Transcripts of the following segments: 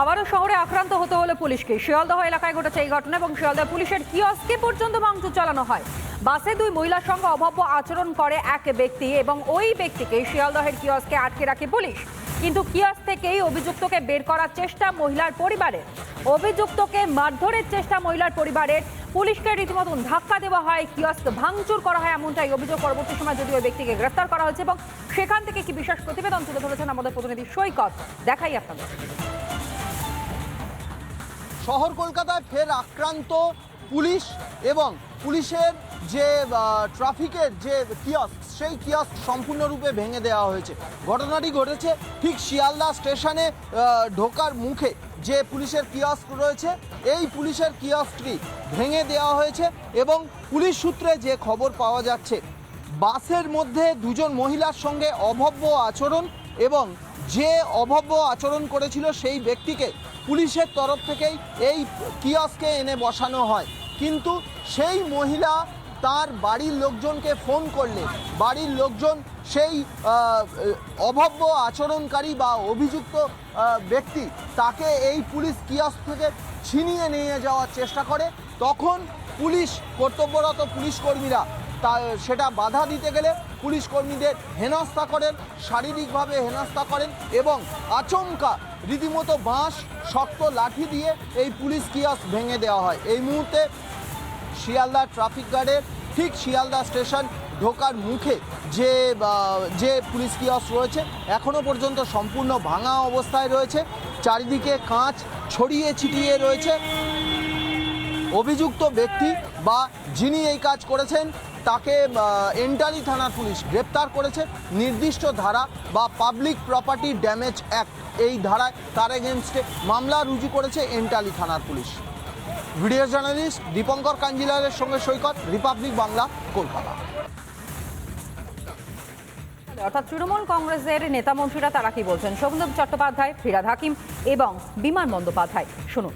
আবারও শহরে আক্রান্ত হতে হলো পুলিশকে। শিয়ালদহ এলাকায় ঘটেছে এই ঘটনা এবং শিয়ালদহ পুলিশের কিয়স্কে পর্যন্ত ভাঙচুর চালানো হয়। বাসে দুই মহিলার সঙ্গে অভব্য আচরণ করে এক ব্যক্তি এবং ওই ব্যক্তিকে শিয়ালদহের কিয়স্কে আটকে রাখে পুলিশ। কিন্তু কিয়স্ক থেকেই অভিযুক্তকে বের করার চেষ্টা মহিলার পরিবারের। অভিযুক্তকে মারধরের চেষ্টা মহিলার পরিবারের। পুলিশকে রীতিমতন ধাক্কা দেওয়া হয়, কিয়স্ক ভাঙচুর করা হয়, এমনটাই অভিযোগ। পরবর্তী সময় যদিও ওই ব্যক্তিকে গ্রেফতার করা হয়েছে এবং সেখান থেকে কি বিশেষ প্রতিবেদন তুলে ধরেছেন আমাদের প্রতিনিধি সৈকত, দেখাই আপনাদের। শহর কলকাতায় ফের আক্রান্ত পুলিশ এবং পুলিশের যে ট্রাফিকের যে কিয়স্ক, সেই কিয়স্ক সম্পূর্ণরূপে ভেঙে দেওয়া হয়েছে। ঘটনাটি ঘটেছে ঠিক শিয়ালদা স্টেশনে ঢোকার মুখে যে পুলিশের কিয়স্ক রয়েছে, এই পুলিশের কিয়স্কটি ভেঙে দেওয়া হয়েছে এবং পুলিশ সূত্রে যে খবর পাওয়া যাচ্ছে, বাসের মধ্যে দুজন মহিলার সঙ্গে অভব্য আচরণ এবং যে অভব্য আচরণ করেছিল সেই ব্যক্তিকে পুলিশের তরফ থেকেই এই কিয়স্কে এনে বসানো হয়। কিন্তু সেই মহিলা তার বাড়ির লোকজনকে ফোন করলে বাড়ির লোকজন সেই অভব্য আচরণকারী বা অভিযুক্ত ব্যক্তি তাকে এই পুলিশ কিয়স্ক থেকে ছিনিয়ে নিয়ে যাওয়ার চেষ্টা করে। তখন পুলিশ কর্তব্যরত পুলিশ কর্মীরা সেটা বাধা দিতে গেলে পুলিশ কর্মীদের হেনস্থা করেন, শারীরিকভাবে হেনস্থা করেন এবং আচমকা রীতিমতো বাঁশ শক্ত লাঠি দিয়ে এই পুলিশ কিয়স্ক ভেঙে দেওয়া হয়। এই মুহূর্তে শিয়ালদা ট্রাফিক গার্ডের ঠিক শিয়ালদা স্টেশন ঢোকার মুখে যে পুলিশ কিয়স্ক রয়েছে এখনও পর্যন্ত সম্পূর্ণ ভাঙা অবস্থায় রয়েছে। চারিদিকে কাঁচ ছড়িয়ে ছিটিয়ে রয়েছে। অভিযুক্ত ব্যক্তি বা যিনি এই কাজ করেছেন তাকে এন্টালি থানার পুলিশ গ্রেপ্তার করেছে। নির্দিষ্ট ধারা বা পাবলিক প্রপার্টি ড্যামেজ অ্যাক্ট, এই ধারায় তার এগেনস্টে মামলা রুজু করেছে এন্টালি থানার পুলিশ। ভিডিও জার্নালিস্ট দীপঙ্কর কাঞ্জিলালের সঙ্গে সৈকত, রিপাবলিক বাংলা, কলকাতা। অর্থাৎ তৃণমূল কংগ্রেসের নেতা মন্ত্রীরা তারা কি বলছেন, শোভনদেব চট্টোপাধ্যায়, ফিরহাদ হাকিম এবং বিমান বন্দ্যোপাধ্যায়, শুনুন।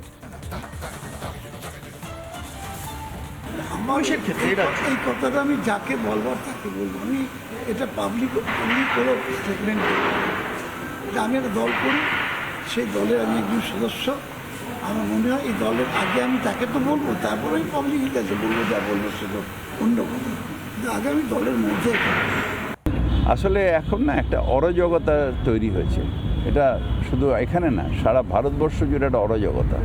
এই কথাটা আমি যাকে বলবার তাকে বলবো। আমি এটা পাবলিক কোনো স্টেটমেন্ট আমি একটা দল করি, সেই দলের আমি একজন সদস্য। আমার মনে হয় এই দলের আগে আমি তাকে তো বলবো, তারপরে আমি পাবলিকের কাছে বলবো, যা বলবো সেটা অন্য কথা। কিন্তু আগে আমি দলের মধ্যে আসলে এখন না একটা অরাজকতা তৈরি হয়েছে। এটা শুধু এখানে না, সারা ভারতবর্ষ জুড়ে একটা অরাজকতা,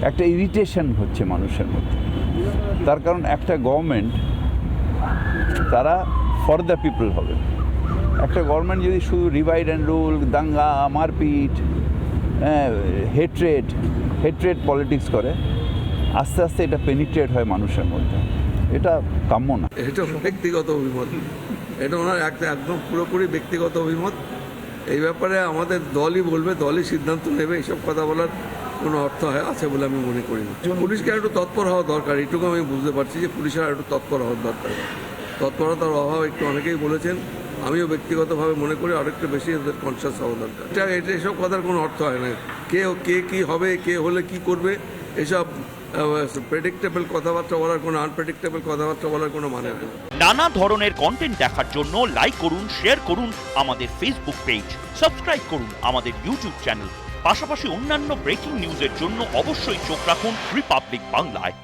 একটা ইরিটেশন হচ্ছে মানুষের মধ্যে। তার কারণ একটা গভর্নমেন্ট তারা ফর দ্য পিপল হবে। একটা গভর্নমেন্ট যদি শুধু ডিভাইড অ্যান্ড রুল, দাঙ্গা, মারপিট, হেট্রেড পলিটিক্স করে, আস্তে আস্তে এটা পেনিট্রেট হয় মানুষের মধ্যে। এটা কাম্য না। এটা ব্যক্তিগত অভিমত, এটা ওনার একদম পুরোপুরি ব্যক্তিগত অভিমত। এই ব্যাপারে আমাদের দলই বলবে, দলই সিদ্ধান্ত নেবে। এইসব কথা বলার কোনো অর্থ আছে বলে আমি মনে করি না। পুলিশকে একটু তৎপর হওয়া দরকার, এটুকু আমি বুঝতে পারছি যে পুলিশের একটু তৎপর হওয়ার দরকার। তৎপরতার অভাব একটু অনেকেই বলেছেন, আমিও ব্যক্তিগতভাবে মনে করি আরেকটু বেশি এদের কনসিয়াস হওয়া দরকার। এটা এসব কথার কোনো অর্থ হয় না। কে কী হবে, কে হলে কি করবে, এসব প্রেডিক্টেবল কথাবার্তা বলার কোনো, আনপ্রেডিক্টেবল কথাবার্তা বলার কোনো মানে নেই। নানা ধরনের কন্টেন্ট দেখার জন্য লাইক করুন, শেয়ার করুন আমাদের ফেসবুক পেজ, সাবস্ক্রাইব করুন আমাদের ইউটিউব চ্যানেল। পাশাপাশি অন্যান্য ব্রেকিং নিউজের জন্য অবশ্যই চোখ রাখুন রিপাবলিক বাংলায়।